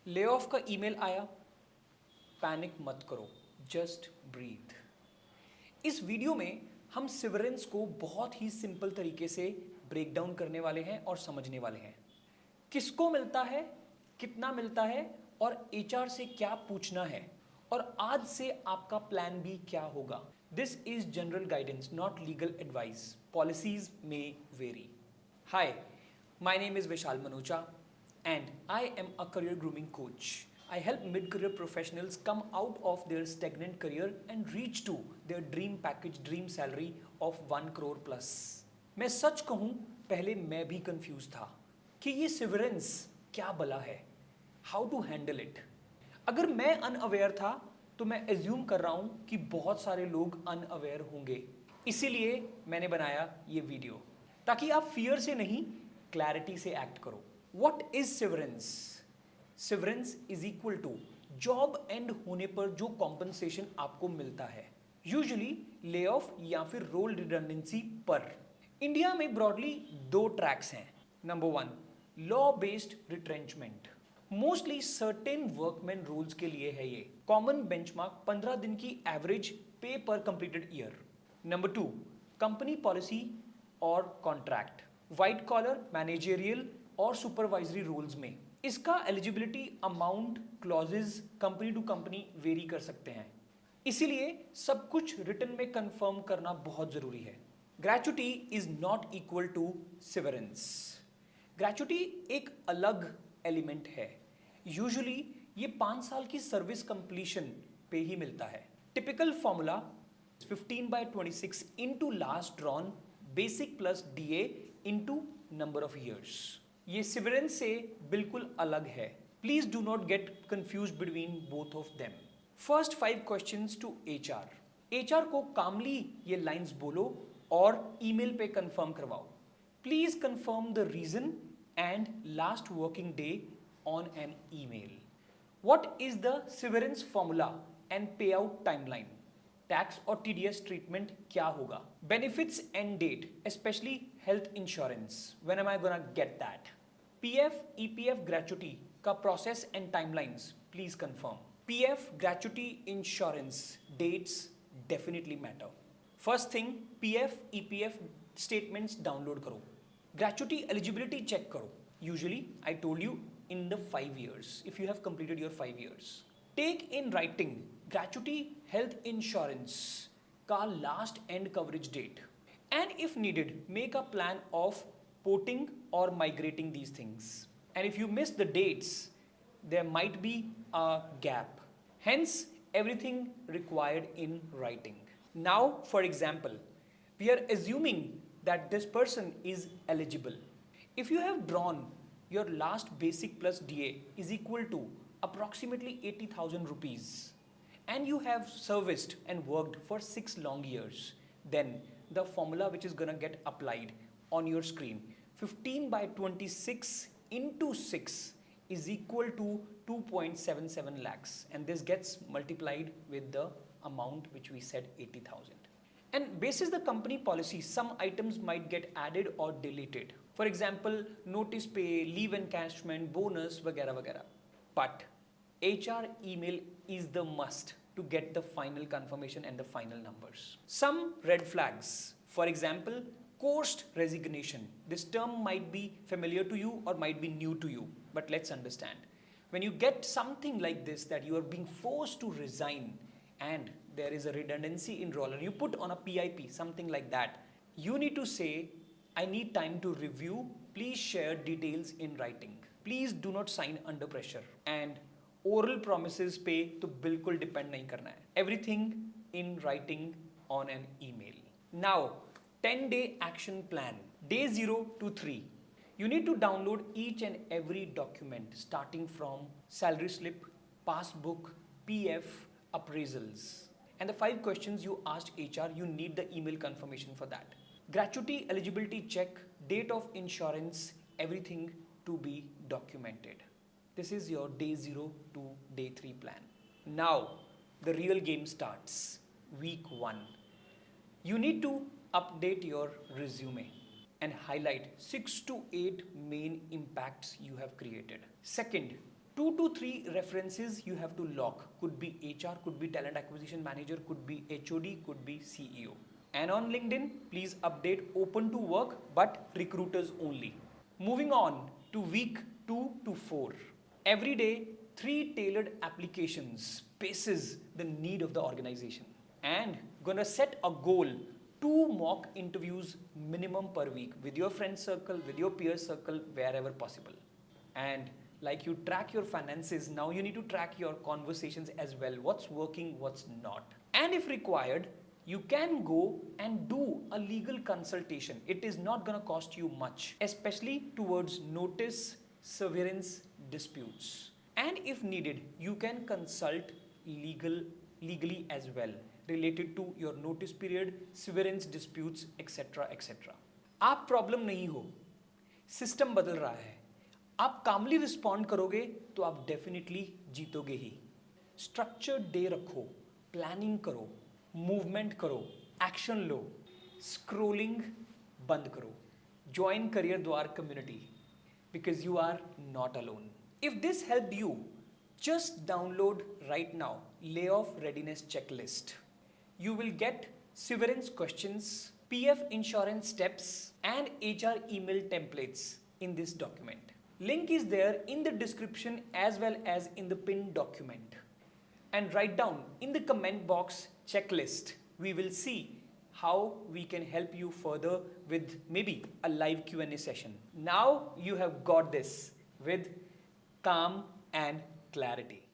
Lay off का email आया, panic मत करो, जस्ट ब्रीथ। इस वीडियो में हम सिवरेंस को बहुत ही सिंपल तरीके से ब्रेक डाउन करने वाले हैं और समझने वाले हैं। किसको मिलता है, कितना मिलता है और एचआर से क्या पूछना है और आज से आपका प्लान भी क्या होगा। This is general guidance, not legal advice. Policies में vary. Hi, my name is Vishal Manocha and I am a career grooming coach. I help mid-career professionals come out of their stagnant career and reach to their dream package, dream salary of 1 crore plus. मैं सच कहूँ, पहले मैं भी confuse था कि ये सिवरेंस क्या बला है, हाउ टू हैंडल इट। अगर मैं अनअवेयर था तो मैं एज्यूम कर रहा हूँ कि बहुत सारे लोग अनअवेयर होंगे, इसीलिए मैंने बनाया ये वीडियो ताकि आप फियर से नहीं, क्लैरिटी से एक्ट करो। What is severance? Severance is equal to job and होने पर जो कॉम्पनसेशन आपको मिलता है, यूजुअली ले ऑफ या फिर रोल रिडंडेंसी पर। इंडिया में ब्रॉडली दो ट्रैक्स हैं। Number 1, law based retrenchment. Mostly certain workman roles के लिए है ये। कॉमन बेंचमार्क 15 दिन की एवरेज पे पर completed year. Number 2, company policy और कॉन्ट्रैक्ट, व्हाइट कॉलर, मैनेजरियल और सुपरवाइजरी रोल्स में। इसका eligibility amount clauses company to company vary कर सकते हैं, इसीलिए सब कुछ रिटर्न में कंफर्म करना बहुत जरूरी है। Gratuity is not equal to severance. Gratuity एक अलग एलिमेंट है। यूजुअली ये 5 साल की सर्विस कंप्लीशन पे ही मिलता है। Typical formula 15/26 into last drawn basic plus DA into number of years. ये सिवरेंस से बिल्कुल अलग है। Please do not get confuse between both of them. First 5 questions to HR. HR को कामली ये लाइंस बोलो और ईमेल पे कंफर्म करवाओ। Please confirm the reason and last working day on an email. What is the severance formula and pay out timeline. Tax और TDS treatment क्या होगा। Benefits and date, specially health insurance, when am I gonna get that. PF EPF gratuity का process and timelines please confirm. PF gratuity insurance dates definitely matter. First thing, PF EPF statements download करो। Gratuity eligibility check करो। Usually I told you in the 5 years if you have completed your 5 years. Take in writing gratuity health insurance का last end coverage date, and if needed make a plan of porting or migrating these things, and if you miss the dates there might be a gap, hence everything required in writing. Now for example, we are assuming that this person is eligible. If you have drawn your last basic plus DA is equal to approximately 80,000 rupees and you have serviced and worked for 6 long years, then the formula which is gonna get applied on your screen, 15/26 into 6 is equal to 2.77 lakhs, and this gets multiplied with the amount which we said 80,000. And basis the company policy, some items might get added or deleted. For example, notice pay, leave encashment, bonus, वगैरह वगैरह. But HR email is the must to get the final confirmation and the final numbers. Some red flags. For example, forced resignation. This term might be familiar to you or might be new to you, but let's understand. When you get something like this, that you are being forced to resign and there is a redundancy in role and you put on a PIP, something like that, you need to say, I need time to review, please share details in writing. Please do not sign under pressure. And oral promises पे तो बिल्कुल depend नहीं करना है. Everything in writing on an email. Now, 10-day action plan. Day 0 to 3. You need to download each and every document starting from salary slip, passbook, PF, appraisals. And the 5 questions you asked HR, you need the email confirmation for that. Gratuity eligibility check, date of insurance, everything to be documented. This is your day 0 to day 3 plan. Now, the real game starts. Week 1. You need to update your resume and highlight 6 to 8 main impacts you have created. Second, 2 to 3 references you have to lock. Could be HR, could be talent acquisition manager, could be HOD, could be CEO. And on LinkedIn, please update open to work but recruiters only. Moving on to week 2 to 4. Every day, 3 tailored applications bases the need of the organization. And gonna set a goal, 2 mock interviews minimum per week with your friend circle, with your peer circle, wherever possible. And like you track your finances, now you need to track your conversations as well. What's working, what's not. And if required, you can go and do a legal consultation. It is not going to cost you much, especially towards notice severance disputes. And if needed, you can consult legally as well related to your notice period, severance disputes, etc. etc. आप problem नहीं हो, system बदल रहा है, आप कामली respond करोगे तो आप डेफिनेटली जीतोगे ही. स्ट्रक्चर्ड डे रखो, प्लानिंग करो, मूवमेंट करो, एक्शन लो, स्क्रोलिंग बंद करो. Join career Dwar community because you are not alone. If this help you, just download right now layoff readiness checklist. You will get severance questions, PF insurance steps, and HR email templates in this document. Link is there in the description as well as in the pinned document. And write down in the comment box checklist. We will see how we can help you further with maybe a live Q&A session. Now you have got this with calm and clarity.